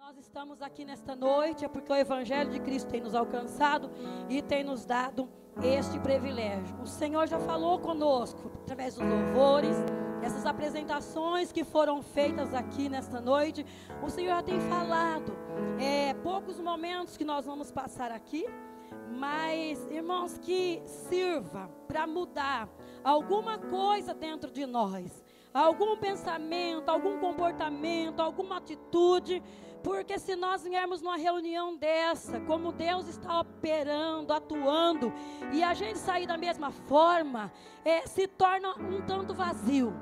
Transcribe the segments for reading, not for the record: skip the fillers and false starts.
Nós estamos aqui nesta noite é porque o Evangelho de Cristo tem nos alcançado e tem nos dado este privilégio. O Senhor já falou conosco através dos louvores, essas apresentações que foram feitas aqui nesta noite. O Senhor já tem falado, poucos momentos que nós vamos passar aqui, mas, irmãos, que sirva para mudar alguma coisa dentro de nós, algum pensamento, algum comportamento, alguma atitude. Porque se nós viermos numa reunião dessa, como Deus está operando, atuando, e a gente sair da mesma forma, se torna um tanto vazio.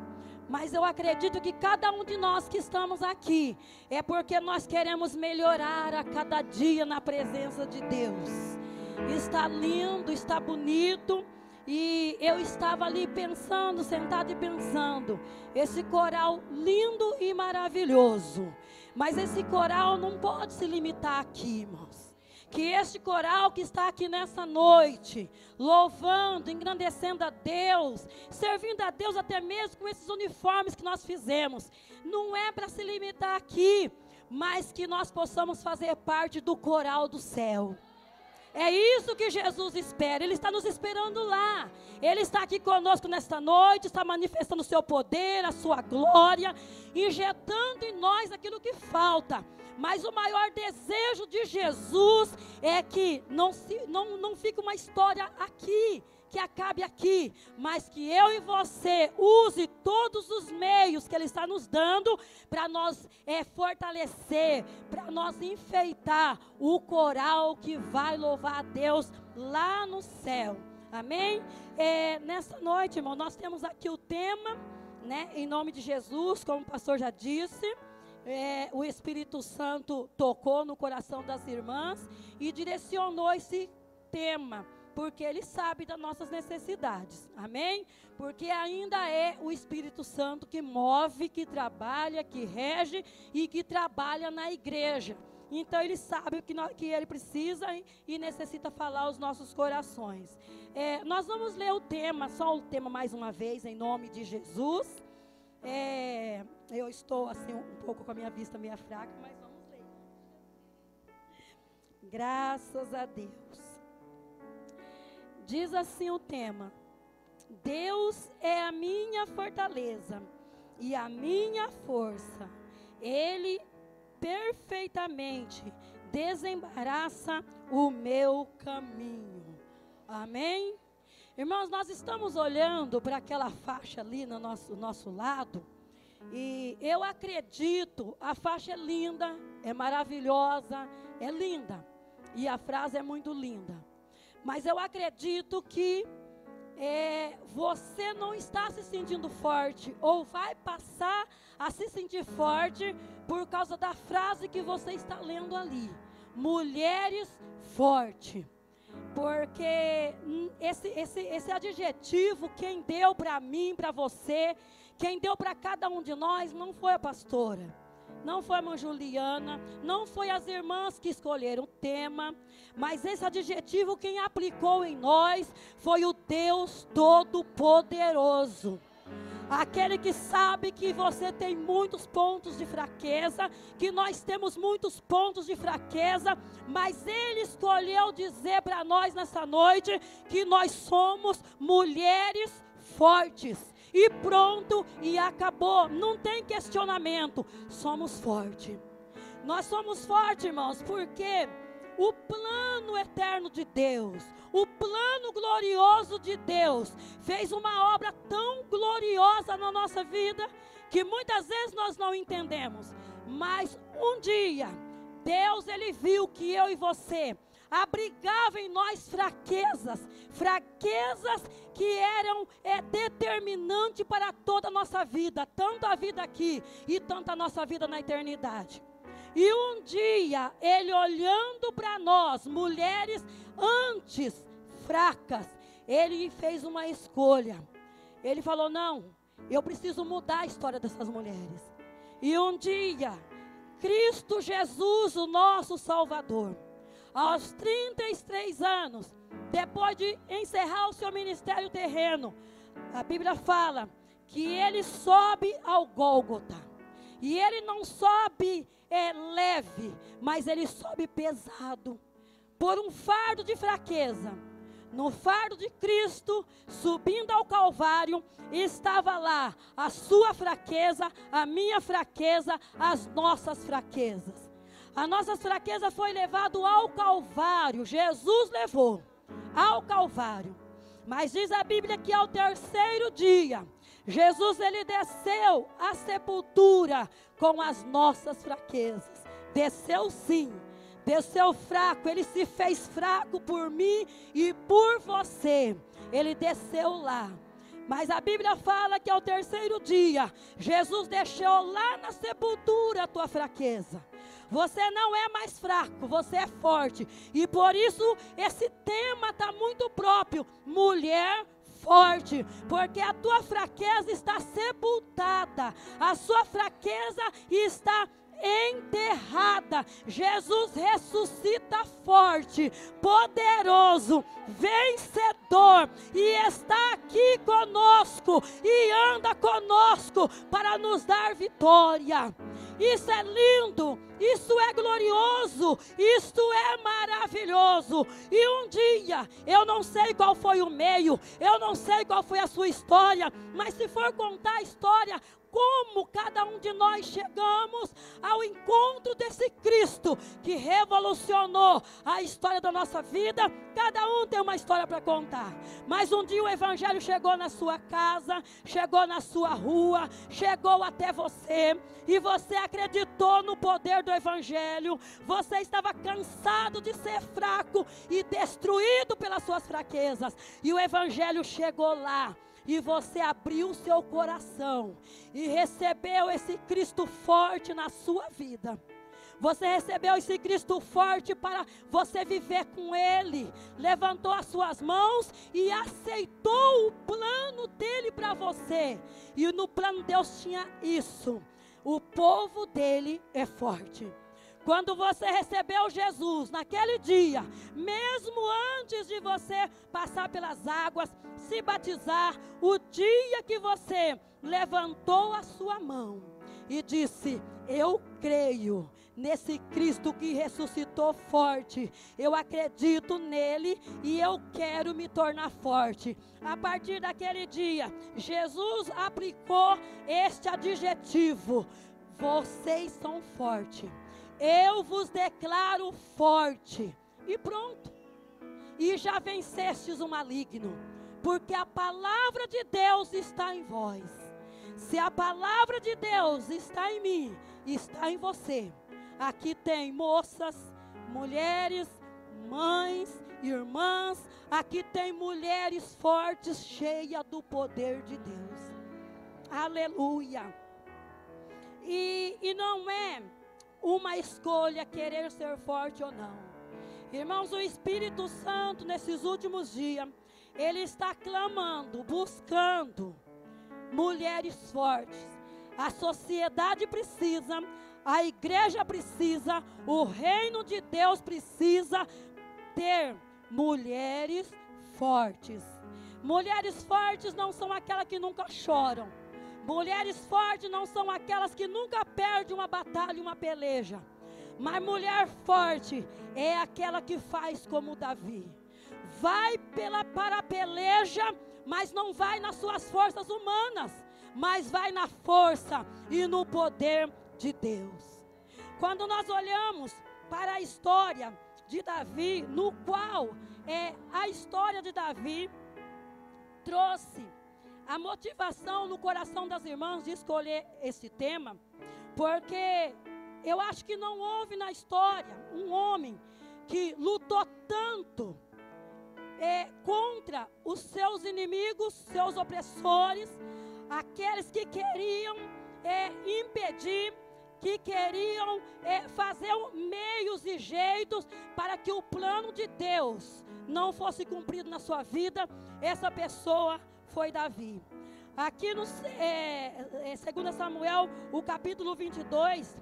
Mas eu acredito que cada um de nós que estamos aqui, é porque nós queremos melhorar a cada dia na presença de Deus. Está lindo, está bonito. E eu estava ali pensando, sentado e pensando, esse coral lindo e maravilhoso. Mas esse coral não pode se limitar aqui, irmãos. Que este coral que está aqui nessa noite, louvando, engrandecendo a Deus, servindo a Deus até mesmo com esses uniformes que nós fizemos, não é para se limitar aqui, mas que nós possamos fazer parte do coral do céu. É isso que Jesus espera, Ele está nos esperando lá. Ele está aqui conosco nesta noite, está manifestando o seu poder, a sua glória, injetando em nós aquilo que falta. Mas o maior desejo de Jesus é que não fique uma história aqui, que acabe aqui, mas que eu e você use todos os meios que Ele está nos dando para nós fortalecer, para nós enfeitar o coral que vai louvar a Deus lá no céu. Amém? Nessa noite, irmão, nós temos aqui o tema, né, em nome de Jesus, como o pastor já disse. O Espírito Santo tocou no coração das irmãs e direcionou esse tema, porque Ele sabe das nossas necessidades, amém? Porque ainda é o Espírito Santo que move, que trabalha, que rege e que trabalha na igreja. Então Ele sabe que Ele precisa e necessita falar aos nossos corações. Nós vamos ler o tema, só o tema mais uma vez, em nome de Jesus. Eu estou assim um pouco com a minha vista meio fraca, mas vamos ler. Graças a Deus. Diz assim o tema: Deus é a minha fortaleza e a minha força. Ele perfeitamente desembaraça o meu caminho. Amém? Irmãos, nós estamos olhando para aquela faixa ali no nosso lado. E eu acredito, a faixa é linda, é maravilhosa, é linda. E a frase é muito linda. Mas eu acredito que você não está se sentindo forte, ou vai passar a se sentir forte por causa da frase que você está lendo ali. Mulheres fortes. Porque esse adjetivo, quem deu para mim, para você, quem deu para cada um de nós, não foi a pastora, não foi a irmã Juliana, não foi as irmãs que escolheram o tema, mas esse adjetivo quem aplicou em nós foi o Deus Todo-Poderoso. Aquele que sabe que você tem muitos pontos de fraqueza, que nós temos muitos pontos de fraqueza, mas Ele escolheu dizer para nós nessa noite que nós somos mulheres fortes. E pronto, e acabou, não tem questionamento, somos fortes. Nós somos fortes, irmãos, porque o plano eterno de Deus, o plano glorioso de Deus, fez uma obra tão gloriosa na nossa vida, que muitas vezes nós não entendemos. Mas um dia, Deus, Ele viu que eu e você abrigava em nós fraquezas que eram determinantes para toda a nossa vida, tanto a vida aqui e tanto a nossa vida na eternidade. E um dia, Ele olhando para nós, mulheres antes fracas, Ele fez uma escolha. Ele falou: não, eu preciso mudar a história dessas mulheres. E um dia, Cristo Jesus, o nosso Salvador, aos 33 anos, depois de encerrar o seu ministério terreno, a Bíblia fala que Ele sobe ao Gólgota. E ele não sobe leve, mas ele sobe pesado, por um fardo de fraqueza. No fardo de Cristo, subindo ao Calvário, estava lá a sua fraqueza, a minha fraqueza, as nossas fraquezas. A nossa fraqueza foi levada ao Calvário, Jesus levou ao Calvário. Mas diz a Bíblia que ao terceiro dia, Jesus ele desceu à sepultura com as nossas fraquezas. Desceu sim, desceu fraco, ele se fez fraco por mim e por você. Ele desceu lá. Mas a Bíblia fala que ao terceiro dia, Jesus deixou lá na sepultura a tua fraqueza. Você não é mais fraco, você é forte. E por isso esse tema está muito próprio. Mulher forte, porque a tua fraqueza está sepultada. A sua fraqueza está enterrada. Jesus ressuscita forte, poderoso, vencedor, e está aqui conosco e anda conosco para nos dar vitória. Isso é lindo, isso é glorioso, isto é maravilhoso. E um dia, eu não sei qual foi o meio, eu não sei qual foi a sua história, mas se for contar a história, como cada um de nós chegamos ao encontro desse Cristo que revolucionou a história da nossa vida. Cada um tem uma história para contar. Mas um dia o Evangelho chegou na sua casa, chegou na sua rua, chegou até você, e você acreditou no poder do Evangelho. Você estava cansado de ser fraco e destruído pelas suas fraquezas, e o Evangelho chegou lá. E você abriu o seu coração e recebeu esse Cristo forte na sua vida. Você recebeu esse Cristo forte para você viver com Ele. Levantou as suas mãos e aceitou o plano dele para você. E no plano de Deus tinha isso: o povo dele é forte. Quando você recebeu Jesus naquele dia, mesmo antes de você passar pelas águas, se batizar, o dia que você levantou a sua mão e disse: eu creio nesse Cristo que ressuscitou forte, eu acredito nele e eu quero me tornar forte. A partir daquele dia, Jesus aplicou este adjetivo: vocês são fortes. Eu vos declaro forte. E pronto. E já vencestes o maligno, porque a palavra de Deus está em vós. Se a palavra de Deus está em mim, está em você. Aqui tem moças, mulheres, mães, irmãs. Aqui tem mulheres fortes, cheias do poder de Deus. Aleluia. E não é uma escolha querer ser forte ou não. Irmãos, o Espírito Santo nesses últimos dias, ele está clamando, buscando mulheres fortes. A sociedade precisa, a igreja precisa, o reino de Deus precisa ter mulheres fortes. Mulheres fortes não são aquelas que nunca choram. Mulheres fortes não são aquelas que nunca perdem uma batalha, uma peleja. Mas mulher forte é aquela que faz como Davi. Vai para a peleja, mas não vai nas suas forças humanas, mas vai na força e no poder de Deus. Quando nós olhamos para a história de Davi, no qual a história de Davi trouxe a motivação no coração das irmãs de escolher esse tema, porque eu acho que não houve na história um homem que lutou tanto contra os seus inimigos, seus opressores, aqueles que queriam impedir, que queriam fazer meios e jeitos para que o plano de Deus não fosse cumprido na sua vida. Essa pessoa foi Davi. Aqui no 2 Samuel, o capítulo 22,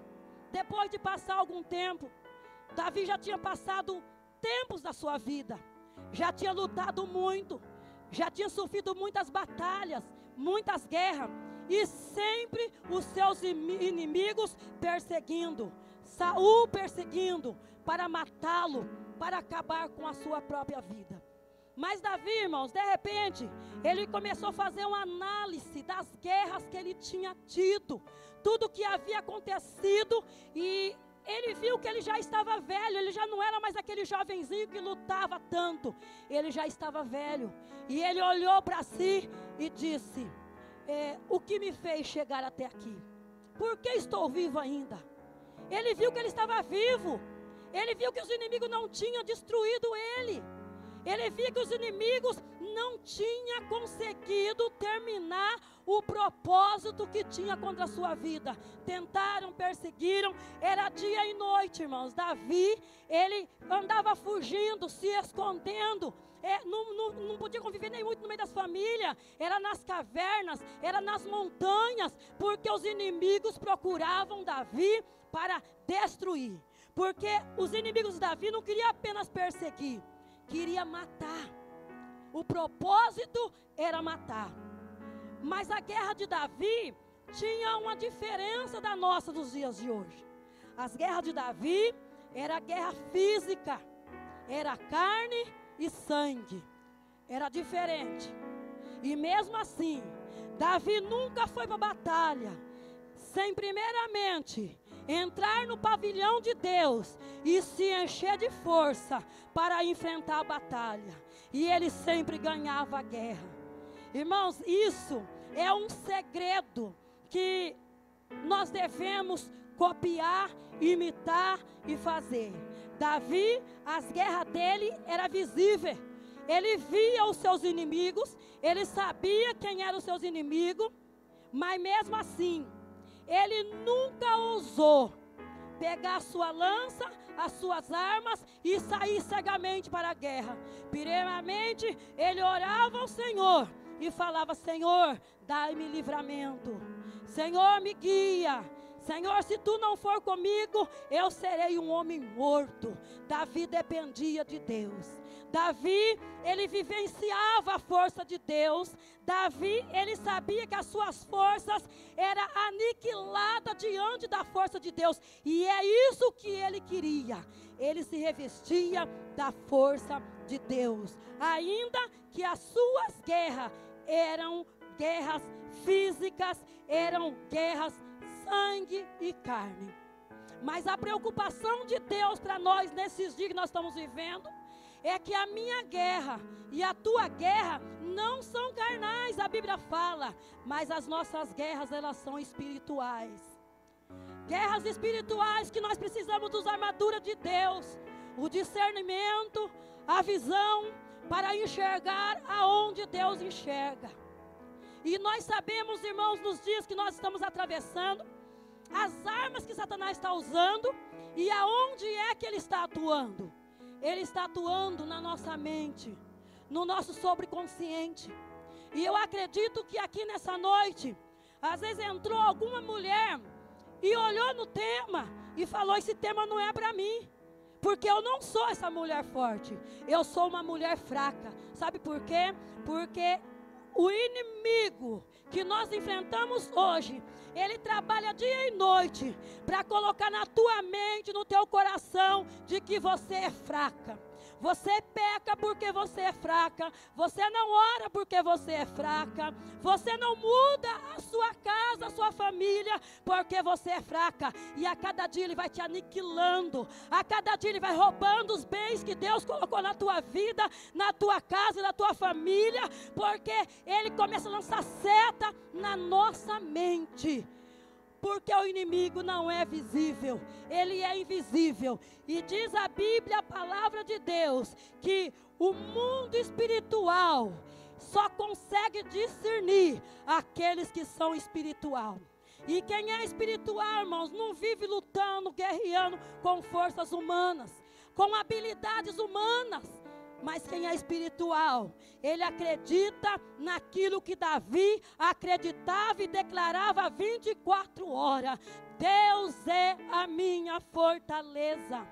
depois de passar algum tempo, Davi já tinha passado tempos da sua vida, já tinha lutado muito, já tinha sofrido muitas batalhas, muitas guerras, e sempre os seus inimigos perseguindo. Saul perseguindo para matá-lo, para acabar com a sua própria vida. Mas Davi, irmãos, de repente, ele começou a fazer uma análise das guerras que ele tinha tido, tudo que havia acontecido, e ele viu que ele já estava velho, ele já não era mais aquele jovenzinho que lutava tanto, ele já estava velho, e ele olhou para si e disse, o que me fez chegar até aqui? Por que estou vivo ainda? Ele viu que ele estava vivo, ele viu que os inimigos não tinham destruído ele, ele viu que os inimigos não tinham conseguido terminar o propósito que tinha contra a sua vida. Tentaram, perseguiram, era dia e noite, irmãos. Davi, ele andava fugindo, se escondendo, não podia conviver nem muito no meio das famílias, era nas cavernas, era nas montanhas, porque os inimigos procuravam Davi para destruir. Porque os inimigos de Davi não queriam apenas perseguir, queria matar. O propósito era matar. Mas a guerra de Davi tinha uma diferença da nossa dos dias de hoje. As guerras de Davi era guerra física, era carne e sangue, era diferente. E mesmo assim, Davi nunca foi para a batalha sem primeiramente entrar no pavilhão de Deus e se encher de força para enfrentar a batalha. E ele sempre ganhava a guerra. Irmãos, isso é um segredo que nós devemos copiar, imitar e fazer. Davi, as guerras dele eram visíveis. Ele via os seus inimigos, ele sabia quem eram os seus inimigos, mas mesmo assim, ele nunca ousou pegar a sua lança, as suas armas e sair cegamente para a guerra. Primeiramente, ele orava ao Senhor e falava, Senhor, dai-me livramento. Senhor, me guia. Senhor, se tu não for comigo, eu serei um homem morto. Davi dependia de Deus. Davi, ele vivenciava a força de Deus. Davi, ele sabia que as suas forças eram aniquiladas diante da força de Deus. E é isso que ele queria. Ele se revestia da força de Deus. Ainda que as suas guerras eram guerras físicas, eram guerras sangue e carne. Mas a preocupação de Deus para nós nesses dias que nós estamos vivendo é que a minha guerra e a tua guerra não são carnais, a Bíblia fala, mas as nossas guerras, elas são espirituais. Guerras espirituais que nós precisamos dos armaduras de Deus, o discernimento, a visão para enxergar aonde Deus enxerga. E nós sabemos, irmãos, nos dias que nós estamos atravessando, as armas que Satanás está usando e aonde é que ele está atuando. Ele está atuando na nossa mente, no nosso subconsciente. E eu acredito que aqui nessa noite, às vezes entrou alguma mulher e olhou no tema e falou, esse tema não é para mim. Porque eu não sou essa mulher forte, eu sou uma mulher fraca. Sabe por quê? Porque o inimigo que nós enfrentamos hoje, ele trabalha dia e noite para colocar na tua mente, no teu coração, de que você é fraca. Você peca porque você é fraca. Você não ora porque você é fraca. Você não muda a sua casa, a sua família, porque você é fraca. E a cada dia ele vai te aniquilando. A cada dia ele vai roubando os bens que Deus colocou na tua vida, na tua casa e na tua família, porque ele começa a lançar seta na nossa mente. Porque o inimigo não é visível, ele é invisível. E diz a Bíblia, a palavra de Deus, que o mundo espiritual só consegue discernir aqueles que são espiritual. E quem é espiritual, irmãos, não vive lutando, guerreando com forças humanas, com habilidades humanas. Mas quem é espiritual, ele acredita naquilo que Davi acreditava e declarava 24 horas. Deus é a minha fortaleza.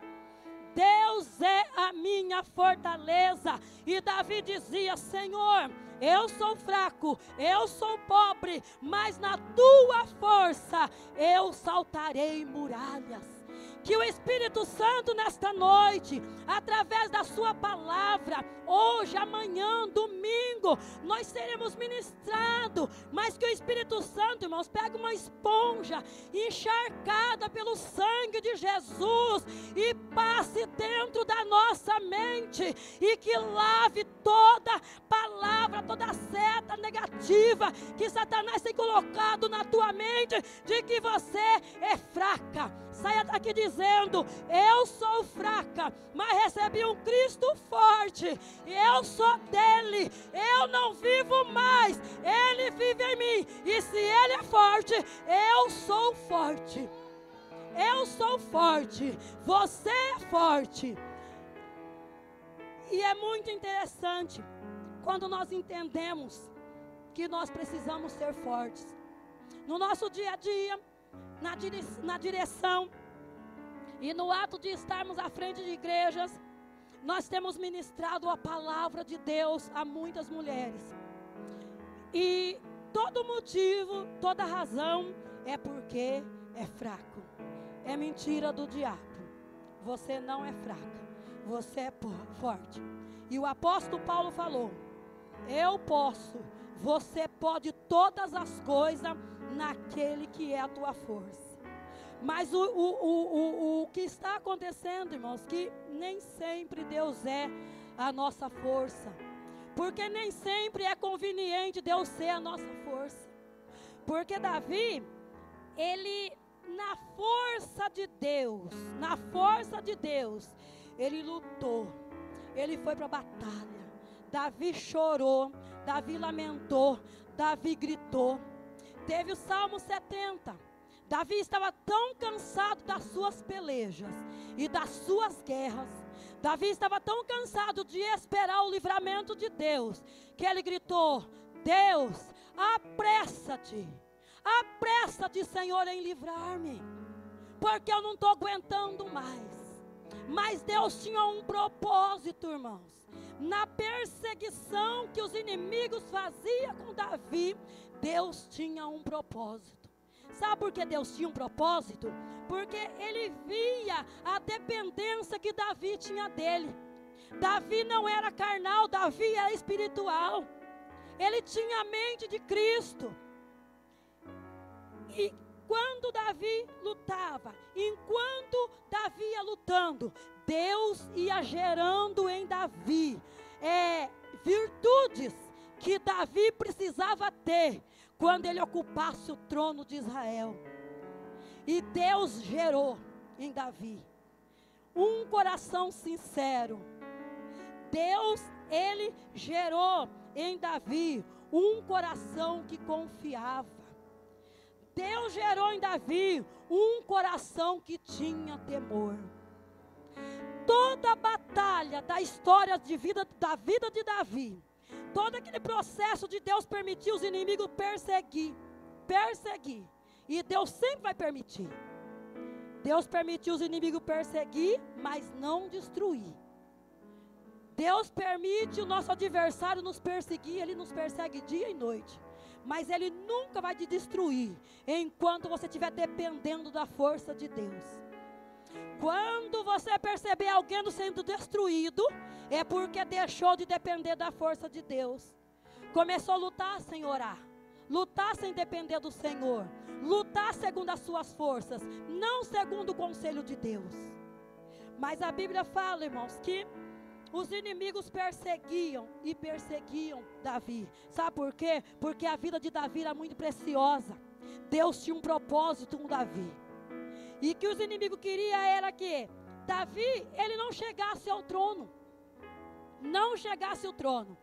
Deus é a minha fortaleza. E Davi dizia, Senhor, eu sou fraco, eu sou pobre, mas na tua força eu saltarei muralhas. Que o Espírito Santo nesta noite, através da sua palavra, hoje, amanhã, domingo, nós seremos ministrados, mas que o Espírito Santo, irmãos, pega uma esponja encharcada pelo sangue de Jesus e passe dentro da nossa mente e que lave toda palavra, toda seta negativa que Satanás tem colocado na tua mente de que você é fraca. Saia daqui dizendo: eu sou fraca, mas recebi um Cristo forte, e eu sou dele, eu não vivo mais, ele vive em mim, e se ele é forte, eu sou forte. Eu sou forte, você é forte. E é muito interessante quando nós entendemos que nós precisamos ser fortes. No nosso dia a dia, na direção e no ato de estarmos à frente de igrejas, nós temos ministrado a palavra de Deus a muitas mulheres. E todo motivo, toda razão é porque é fraco. É mentira do diabo. Você não é fraca, você é forte. E o apóstolo Paulo falou: eu posso, você pode todas as coisas naquele que é a tua força. Mas o que está acontecendo, irmãos, que nem sempre Deus é a nossa força. Porque nem sempre é conveniente Deus ser a nossa força. Porque Davi, ele, na força de Deus, ele lutou, ele foi para a batalha. Davi chorou, Davi lamentou, Davi gritou. Teve o Salmo 70. Davi estava tão cansado das suas pelejas e das suas guerras. Davi estava tão cansado de esperar o livramento de Deus, que ele gritou: Deus, apressa-te, Senhor, em livrar-me, porque eu não estou aguentando mais. Mas Deus tinha um propósito, irmãos. Na perseguição que os inimigos faziam com Davi, Deus tinha um propósito. Sabe por que Deus tinha um propósito? Porque ele via a dependência que Davi tinha dele. Davi não era carnal, Davi era espiritual. Ele tinha a mente de Cristo. E quando Davi lutava, enquanto Davi ia lutando, Deus ia gerando em Davi virtudes que Davi precisava ter quando ele ocupasse o trono de Israel. E Deus gerou em Davi um coração sincero. Deus, ele gerou em Davi um coração que confiava. Deus gerou em Davi um coração que tinha temor. Toda a batalha da história da vida de Davi, todo aquele processo de Deus permitir os inimigos perseguir. E Deus sempre vai permitir. Deus permitiu os inimigos perseguir, mas não destruir. Deus permite o nosso adversário nos perseguir, ele nos persegue dia e noite. Mas ele nunca vai te destruir, enquanto você estiver dependendo da força de Deus. Quando você perceber alguém sendo destruído, é porque deixou de depender da força de Deus. Começou a lutar sem orar, lutar sem depender do Senhor, lutar segundo as suas forças, não segundo o conselho de Deus. Mas a Bíblia fala, irmãos, que os inimigos perseguiam Davi. Sabe por quê? Porque a vida de Davi era muito preciosa. Deus tinha um propósito com Davi. E que os inimigos queriam era que Davi, ele não chegasse ao trono. Não chegasse ao trono.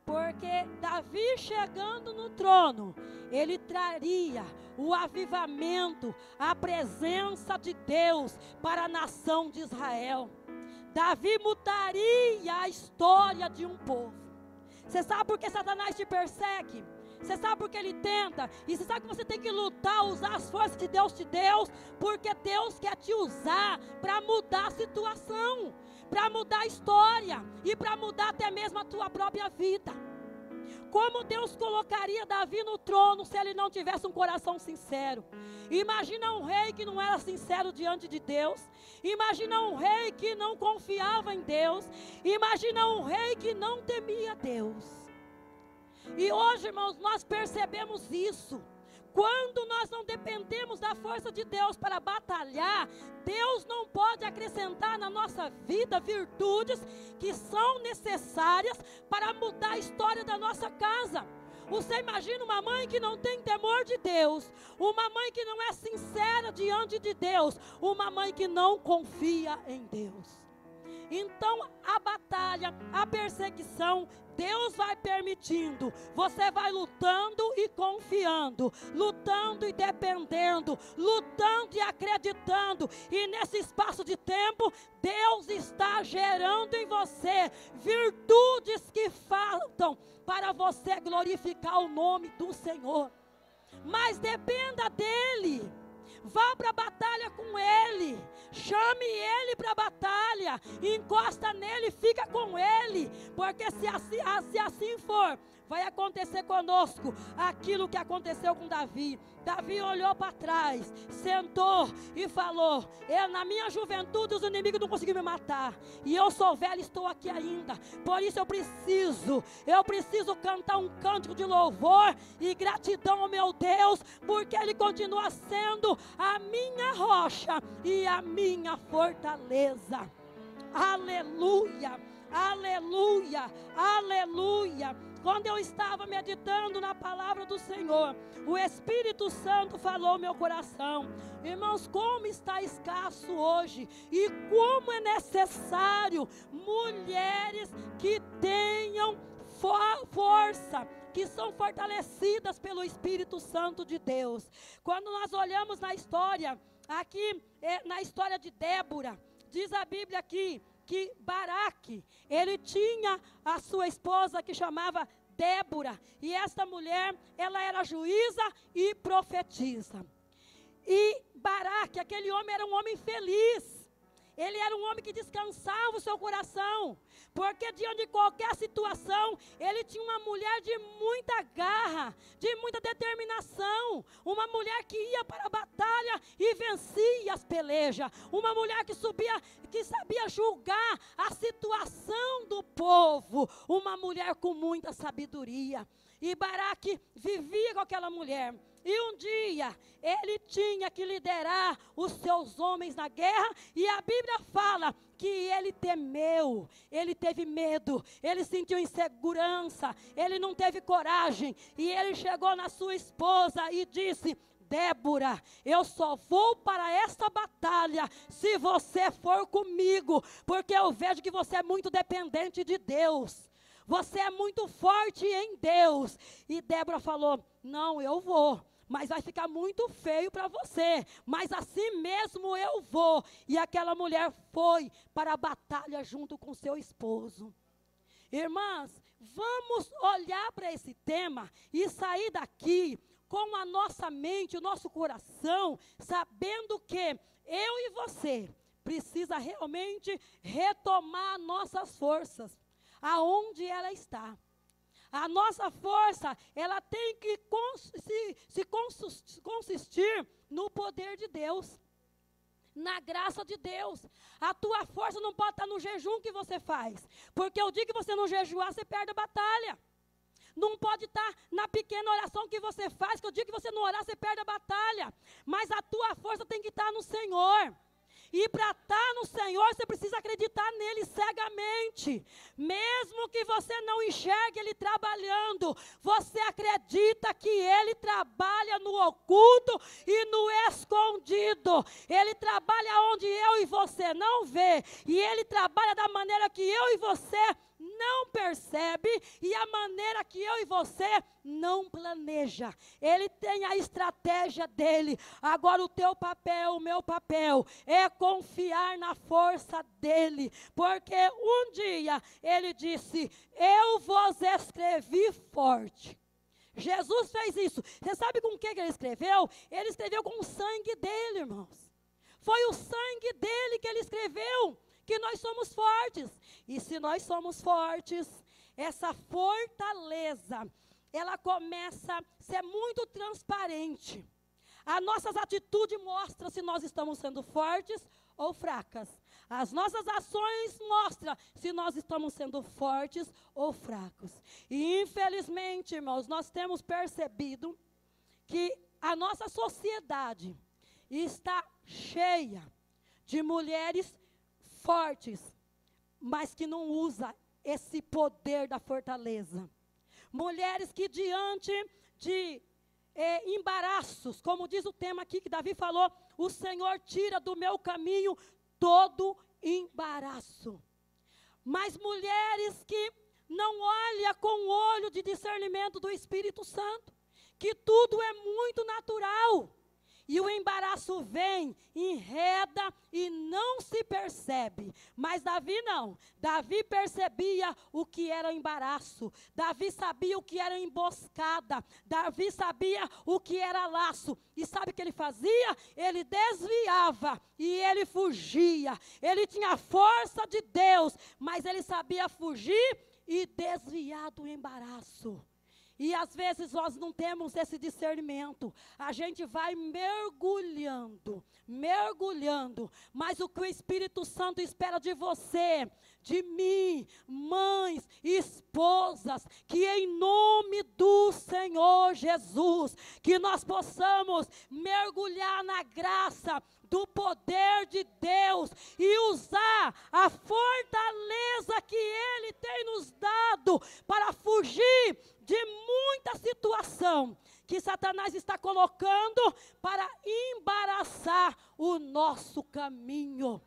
Porque Davi chegando no trono, ele traria o avivamento, a presença de Deus para a nação de Israel. Davi mudaria a história de um povo. Você sabe por que Satanás te persegue? Você sabe por que ele tenta? E você sabe que você tem que lutar, usar as forças que Deus te deu, porque Deus quer te usar para mudar a situação, para mudar a história e para mudar até mesmo a tua própria vida. Como Deus colocaria Davi no trono se ele não tivesse um coração sincero? Imagina um rei que não era sincero diante de Deus. Imagina um rei que não confiava em Deus. Imagina um rei que não temia Deus. E hoje, irmãos, nós percebemos isso. Quando nós não dependemos da força de Deus para batalhar, Deus não pode acrescentar na nossa vida virtudes que são necessárias para mudar a história da nossa casa. Você imagina uma mãe que não tem temor de Deus, uma mãe que não é sincera diante de Deus, uma mãe que não confia em Deus. Então a batalha, a perseguição, Deus vai permitindo, você vai lutando e confiando, lutando e dependendo, lutando e acreditando, e nesse espaço de tempo, Deus está gerando em você virtudes que faltam para você glorificar o nome do Senhor. Mas dependa dEle. Vá para a batalha com Ele, chame Ele para a batalha, encosta nele, fica com Ele, porque se assim for, vai acontecer conosco aquilo que aconteceu com Davi. Davi olhou para trás, sentou e falou: na minha juventude os inimigos não conseguiram me matar, e eu sou velho e estou aqui ainda, por isso eu preciso cantar um cântico de louvor e gratidão ao meu Deus, porque Ele continua sendo a minha rocha e a minha fortaleza. Aleluia, aleluia, aleluia. Quando eu estava meditando na palavra do Senhor, o Espírito Santo falou ao meu coração: irmãos, como está escasso hoje, e como é necessário mulheres que tenham força, que são fortalecidas pelo Espírito Santo de Deus. Quando nós olhamos na história, aqui na história de Débora, diz a Bíblia aqui, que Baraque, ele tinha a sua esposa que chamava Débora, e esta mulher, ela era juíza e profetisa. E Baraque, aquele homem era um homem feliz, ele era um homem que descansava o seu coração, porque diante de qualquer situação, ele tinha uma mulher de muita garra, de muita determinação, uma mulher que ia para a batalha e vencia as pelejas, uma mulher que sabia julgar a situação do povo, uma mulher com muita sabedoria. E Baraque vivia com aquela mulher. E um dia, ele tinha que liderar os seus homens na guerra, e a Bíblia fala que ele temeu, ele teve medo, ele sentiu insegurança, ele não teve coragem, e ele chegou na sua esposa e disse: Débora, eu só vou para esta batalha se você for comigo, porque eu vejo que você é muito dependente de Deus. Você é muito forte em Deus. E Débora falou: não, eu vou, mas vai ficar muito feio para você, mas assim mesmo eu vou. E aquela mulher foi para a batalha junto com seu esposo. Irmãs, vamos olhar para esse tema e sair daqui com a nossa mente, o nosso coração, sabendo que eu e você precisa realmente retomar nossas forças, aonde ela está. A nossa força, ela tem que consistir no poder de Deus, na graça de Deus. A tua força não pode estar no jejum que você faz, porque o dia que você não jejuar, você perde a batalha. Não pode estar na pequena oração que você faz, que o dia que você não orar, você perde a batalha. Mas a tua força tem que estar no Senhor. E para estar no Senhor, você precisa acreditar nele cegamente. Mesmo que você não enxergue ele trabalhando, você acredita que ele trabalha no oculto e no escondido. Ele trabalha onde eu e você não vê. E ele trabalha da maneira que eu e você não percebe, e a maneira que eu e você não planeja. Ele tem a estratégia dele. Agora o teu papel, o meu papel é confiar na força dele, porque um dia ele disse: eu vos escrevi forte. Jesus fez isso. Você sabe com o que ele escreveu? Ele escreveu com o sangue dele, irmãos. Foi o sangue dele que ele escreveu que nós somos fortes. E se nós somos fortes, essa fortaleza, ela começa a ser muito transparente. As nossas atitudes mostram se nós estamos sendo fortes ou fracas. As nossas ações mostram se nós estamos sendo fortes ou fracos. E infelizmente, irmãos, nós temos percebido que a nossa sociedade está cheia de mulheres fortes, mas que não usam esse poder da fortaleza. Mulheres que diante de embaraços, como diz o tema aqui que Davi falou, o Senhor tira do meu caminho todo embaraço. Mas mulheres que não olham com o olho de discernimento do Espírito Santo, que tudo é muito natural. E o embaraço vem, enreda e não se percebe. Mas Davi não. Davi percebia o que era embaraço. Davi sabia o que era emboscada. Davi sabia o que era laço. E sabe o que ele fazia? Ele desviava e ele fugia. Ele tinha a força de Deus, mas ele sabia fugir e desviar do embaraço. E às vezes nós não temos esse discernimento. A gente vai mergulhando, mas o que o Espírito Santo espera de você, de mim, mães, esposas, que em nome do Senhor Jesus, que nós possamos mergulhar na graça do poder de Deus e usar a fortaleza que Ele tem nos dado para fugir de muita situação que Satanás está colocando para embaraçar o nosso caminho.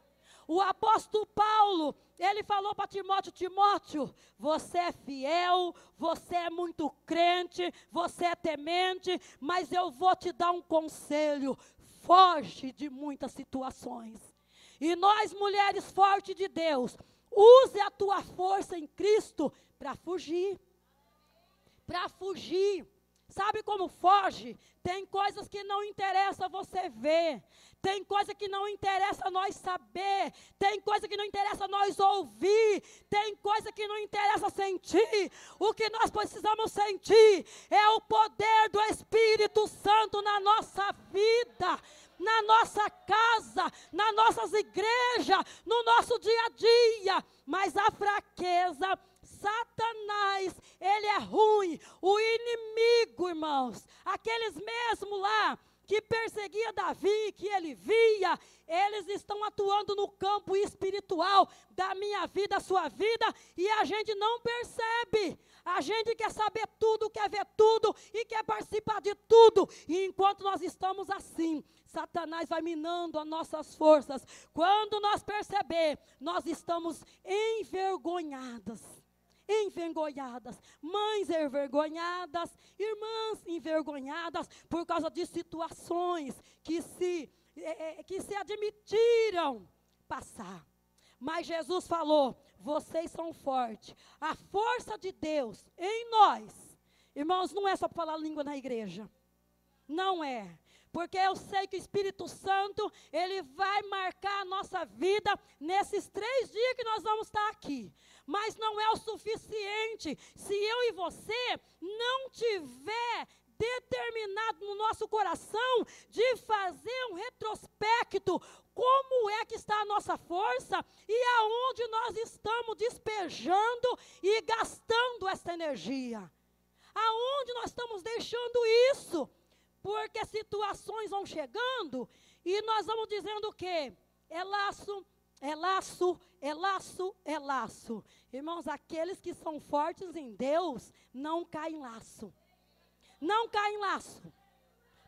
O apóstolo Paulo, ele falou para Timóteo: Timóteo, você é fiel, você é muito crente, você é temente, mas eu vou te dar um conselho: foge de muitas situações. E nós, mulheres fortes de Deus, use a tua força em Cristo para fugir. Para fugir. Sabe como foge? Tem coisas que não interessa você ver. Tem coisa que não interessa nós saber. Tem coisa que não interessa nós ouvir. Tem coisa que não interessa sentir. O que nós precisamos sentir é o poder do Espírito Santo na nossa vida, na nossa casa, nas nossas igrejas, no nosso dia a dia. Mas a fraqueza, Satanás, ele é ruim. O inimigo, irmãos, aqueles mesmo lá que perseguia Davi, que ele via, eles estão atuando no campo espiritual da minha vida, da sua vida, e a gente não percebe. A gente quer saber tudo, quer ver tudo e quer participar de tudo. E enquanto nós estamos assim, Satanás vai minando as nossas forças. Quando nós perceber, nós estamos envergonhadas. Mães envergonhadas, irmãs envergonhadas por causa de situações que se admitiram passar. Mas Jesus falou: vocês são fortes. A força de Deus em nós, irmãos, não é só para falar língua na igreja. Não é. Porque eu sei que o Espírito Santo, ele vai marcar a nossa vida nesses 3 dias que nós vamos estar aqui. Mas não é o suficiente se eu e você não tiver determinado no nosso coração de fazer um retrospecto. Como é que está a nossa força e aonde nós estamos despejando e gastando essa energia? Aonde nós estamos deixando isso? Porque situações vão chegando e nós vamos dizendo o quê? É laço, é laço, é laço, é laço. Irmãos, aqueles que são fortes em Deus não caem em laço. Não caem em laço.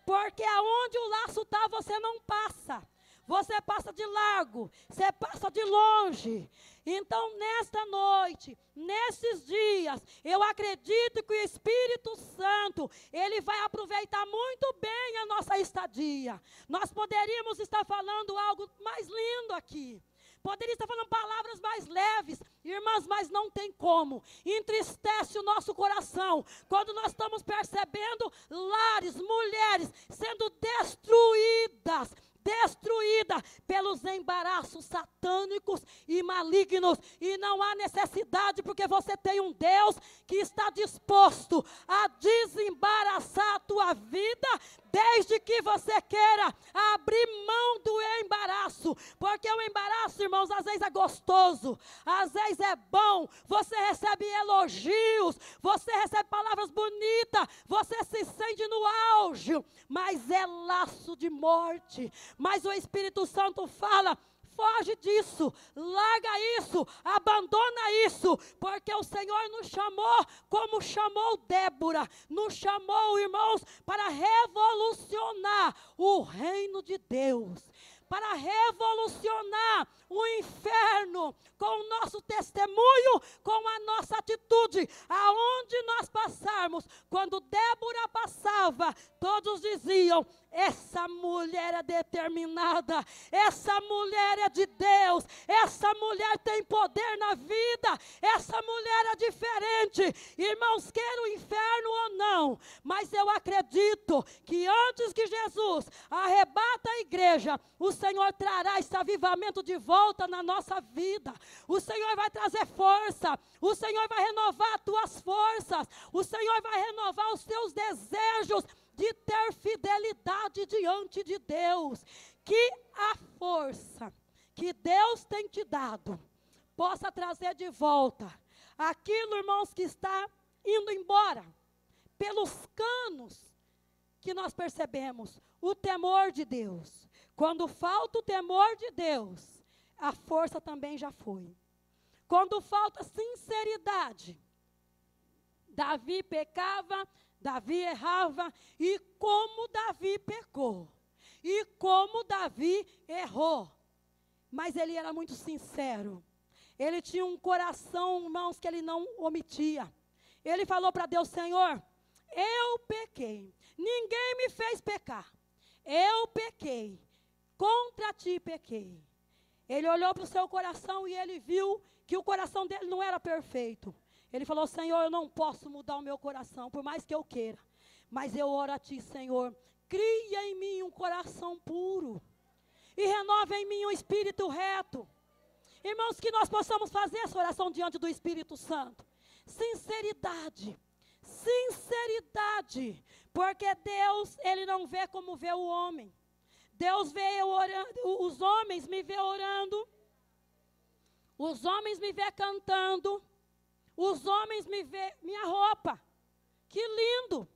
Porque aonde o laço está, você não passa. Você passa de largo, você passa de longe. Então, nesta noite, nesses dias, eu acredito que o Espírito Santo, ele vai aproveitar muito bem a nossa estadia. Nós poderíamos estar falando algo mais lindo aqui. Poderia estar falando palavras mais leves, irmãs, mas não tem como. Entristece o nosso coração quando nós estamos percebendo lares, mulheres sendo destruídas destruída pelos embaraços satânicos e malignos. E não há necessidade, porque você tem um Deus que está disposto a desembaraçar a tua vida, desde que você queira abrir mão do embaraço. Porque o embaraço, irmãos, às vezes é gostoso, às vezes é bom, você recebe elogios, você recebe palavras bonitas, você se sente no auge, mas é laço de morte. Mas o Espírito Santo fala: foge disso, larga isso, abandona isso, porque o Senhor nos chamou, como chamou Débora, nos chamou, irmãos, para revolucionar o reino de Deus, para revolucionar o inferno com o nosso testemunho, com a nossa atitude, aonde nós passarmos. Quando Débora passava, todos diziam: essa mulher é determinada, essa mulher é de Deus, essa mulher tem poder na vida, essa mulher é diferente. Irmãos, quer o inferno ou não, mas eu acredito que antes que Jesus arrebata a igreja, o Senhor trará esse avivamento de volta na nossa vida. O Senhor vai trazer força, o Senhor vai renovar as tuas forças, o Senhor vai renovar os teus desejos de ter fidelidade diante de Deus. Que a força que Deus tem te dado possa trazer de volta aquilo, irmãos, que está indo embora pelos canos que nós percebemos. O temor de Deus. Quando falta o temor de Deus, a força também já foi. Quando falta sinceridade, Davi pecava, Davi errava, e como Davi pecou, e como Davi errou, mas ele era muito sincero, ele tinha um coração, irmãos, que ele não omitia. Ele falou para Deus: Senhor, eu pequei, ninguém me fez pecar, eu pequei, contra ti pequei. Ele olhou para o seu coração e ele viu que o coração dele não era perfeito. Ele falou: Senhor, eu não posso mudar o meu coração, por mais que eu queira. Mas eu oro a Ti, Senhor, cria em mim um coração puro. E renova em mim um espírito reto. Irmãos, que nós possamos fazer essa oração diante do Espírito Santo. Sinceridade. Sinceridade. Porque Deus, Ele não vê como vê o homem. Deus vê eu orando, os homens me vê orando. Os homens me vê cantando. Os homens me vê minha roupa, que lindo,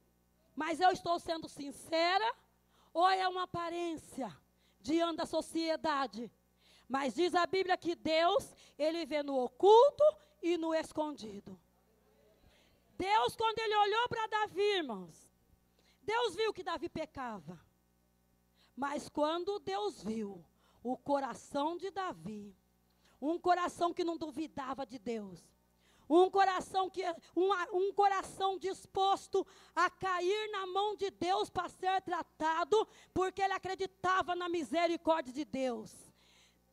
mas eu estou sendo sincera ou é uma aparência diante da sociedade? Mas diz a Bíblia que Deus, Ele vê no oculto e no escondido. Deus, quando Ele olhou para Davi, irmãos, Deus viu que Davi pecava, mas quando Deus viu o coração de Davi, um coração que não duvidava de Deus, um coração disposto a cair na mão de Deus para ser tratado, porque ele acreditava na misericórdia de Deus.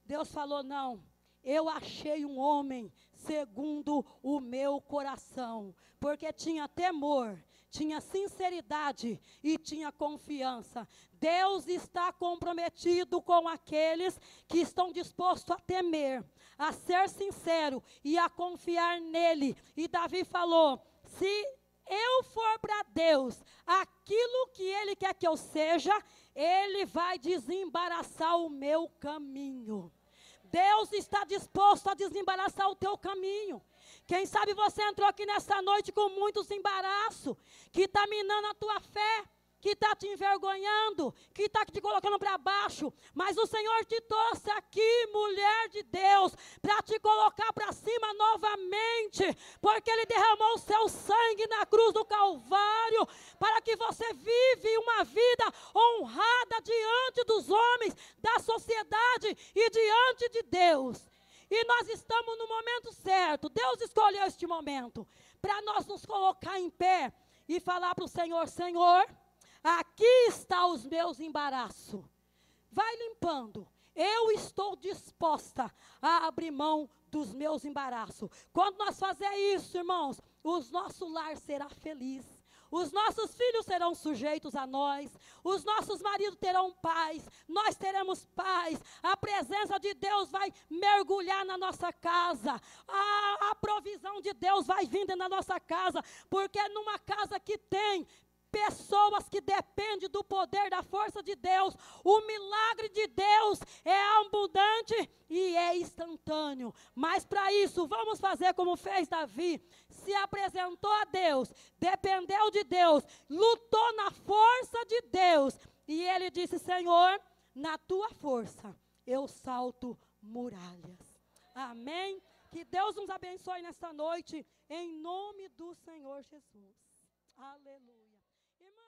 Deus falou: não, eu achei um homem segundo o meu coração, porque tinha temor, tinha sinceridade e tinha confiança. Deus está comprometido com aqueles que estão dispostos a temer, a ser sincero e a confiar nele. E Davi falou: se eu for para Deus aquilo que Ele quer que eu seja, Ele vai desembaraçar o meu caminho. Deus está disposto a desembaraçar o teu caminho. Quem sabe você entrou aqui nessa noite com muitos embaraços, que está minando a tua fé, que está te envergonhando, que está te colocando para baixo, mas o Senhor te trouxe aqui, mulher de Deus, para te colocar para cima novamente, porque Ele derramou o seu sangue na cruz do Calvário, para que você vive uma vida honrada diante dos homens, da sociedade e diante de Deus. E nós estamos no momento certo. Deus escolheu este momento para nós nos colocar em pé e falar para o Senhor: Senhor, aqui estão os meus embaraços. Vai limpando. Eu estou disposta a abrir mão dos meus embaraços. Quando nós fazermos isso, irmãos, o nosso lar será feliz. Os nossos filhos serão sujeitos a nós. Os nossos maridos terão paz. Nós teremos paz. A presença de Deus vai mergulhar na nossa casa. A provisão de Deus vai vindo na nossa casa. Porque numa casa que tem pessoas que dependem do poder, da força de Deus, o milagre de Deus é abundante e é instantâneo. Mas para isso, vamos fazer como fez Davi. Se apresentou a Deus, dependeu de Deus, lutou na força de Deus. E ele disse: Senhor, na tua força eu salto muralhas. Amém? Que Deus nos abençoe nesta noite, em nome do Senhor Jesus. Aleluia. Irmã.